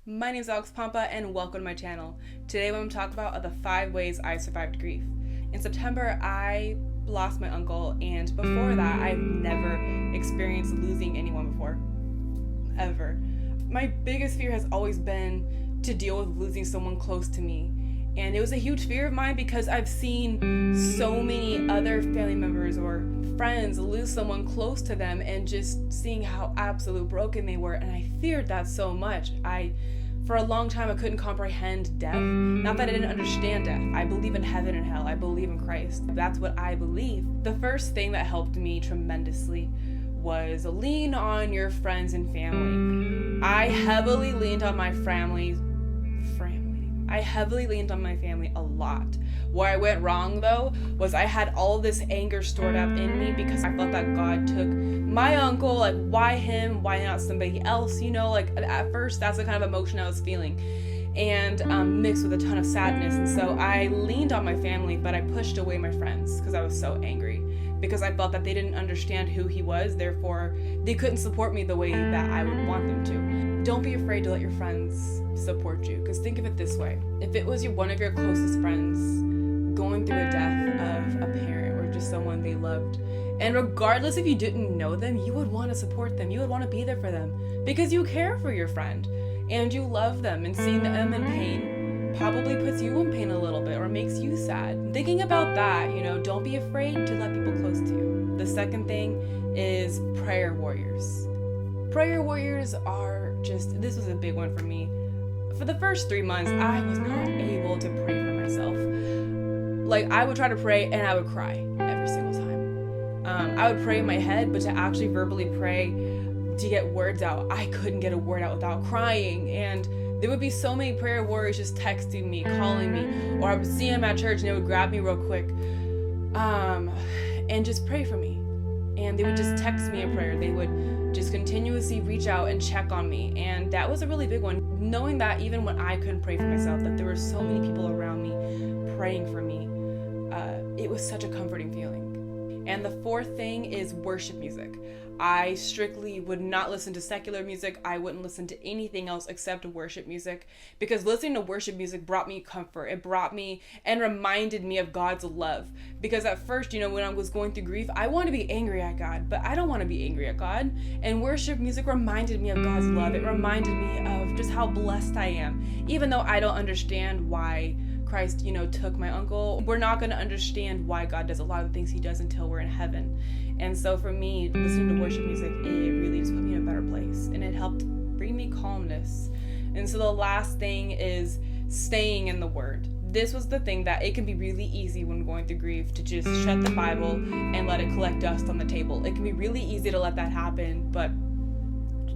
My name is Alex Pompa and welcome to my channel. Today I'm going to talk about the 5 ways I survived grief. In September, I lost my uncle, and before that, I've never experienced losing anyone before. Ever. My biggest fear has always been to deal with losing someone close to me. And it was a huge fear of mine because I've seen so many other family members or friends lose someone close to them and just seeing how absolute broken they were. And I feared that so much. For a long time, I couldn't comprehend death. Not that I didn't understand death. I believe in heaven and hell. I believe in Christ. That's what I believe. The first thing that helped me tremendously was lean on your friends and family. I heavily leaned on my family a lot. Where I went wrong though was I had all this anger stored up in me because I felt that God took my uncle, like why him, why not somebody else, at first that's the kind of emotion I was feeling, and mixed with a ton of sadness. And so I leaned on my family, but I pushed away my friends because I was so angry, because I felt that they didn't understand who he was, therefore they couldn't support me the way that I would want them to. Don't be afraid to let your friends support you, because think of it this way. If it was one of your closest friends going through a death of a parent or just someone they loved, and regardless if you didn't know them, you would want to support them, you would want to be there for them because you care for your friend and you love them, and seeing them in pain probably puts you in pain a little bit or makes you sad. Thinking about that, don't be afraid to let people close to you. The second thing is prayer warriors. Prayer warriors are this was a big one for me. For the first 3 months, I was not able to pray for myself. Like, I would try to pray and I would cry every single time. I would pray in my head, but to actually verbally pray, to get words out, I couldn't get a word out without crying. And there would be so many prayer warriors just texting me, calling me, or I would see them at church and they would grab me real quick and just pray for me. And they would just text me a prayer. They would just continuously reach out and check on me. And that was a really big one. Knowing that even when I couldn't pray for myself, that there were so many people around me praying for me, it was such a comforting feeling. And the fourth thing is worship music. I strictly would not listen to secular music. I wouldn't listen to anything else except worship music, because listening to worship music brought me comfort. It brought me and reminded me of God's love. Because at first, when I was going through grief, I wanted to be angry at God, but I don't want to be angry at God. And worship music reminded me of God's love. It reminded me of just how blessed I am. Even though I don't understand why Christ, took my uncle, we're not going to understand why God does a lot of the things he does until we're in heaven. And so for me, listening to worship music, it really just put me in a better place, and it helped bring me calmness. And so the last thing is staying in the Word. This was the thing that it can be really easy when going through grief to just shut the Bible and let it collect dust on the table. It can be really easy to let that happen, but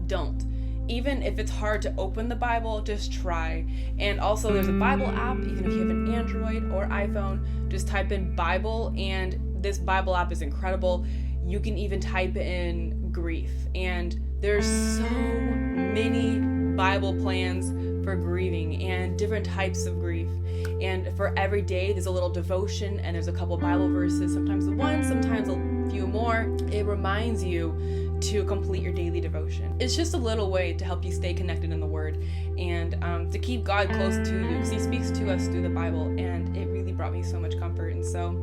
don't. Even if it's hard to open the Bible, just try. And also there's a Bible app, even if you have an Android or iPhone, just type in Bible, and this Bible app is incredible. You can even type in grief, and there's so many Bible plans for grieving and different types of grief. And for every day, there's a little devotion, and there's a couple Bible verses, sometimes one, sometimes a few more. It reminds you to complete your daily devotion. It's just a little way to help you stay connected in the Word, and to keep God close to you, because he speaks to us through the Bible, and it really brought me so much comfort. And so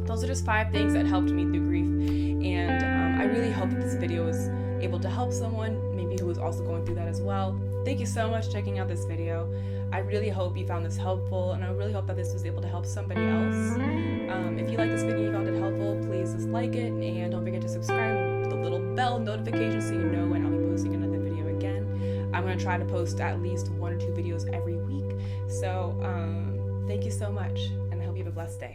those are just 5 things that helped me through grief, and I really hope that this video was able to help someone maybe who was also going through that as well. Thank you so much for checking out this video. I really hope you found this helpful, and I really hope that this was able to help somebody else. If you like this video and you found it helpful, please just like it, and don't forget to subscribe with the little bell notification so you know when I'll be posting another video again. I'm going to try to post at least 1 or 2 videos every week. So thank you so much, and I hope you have a blessed day.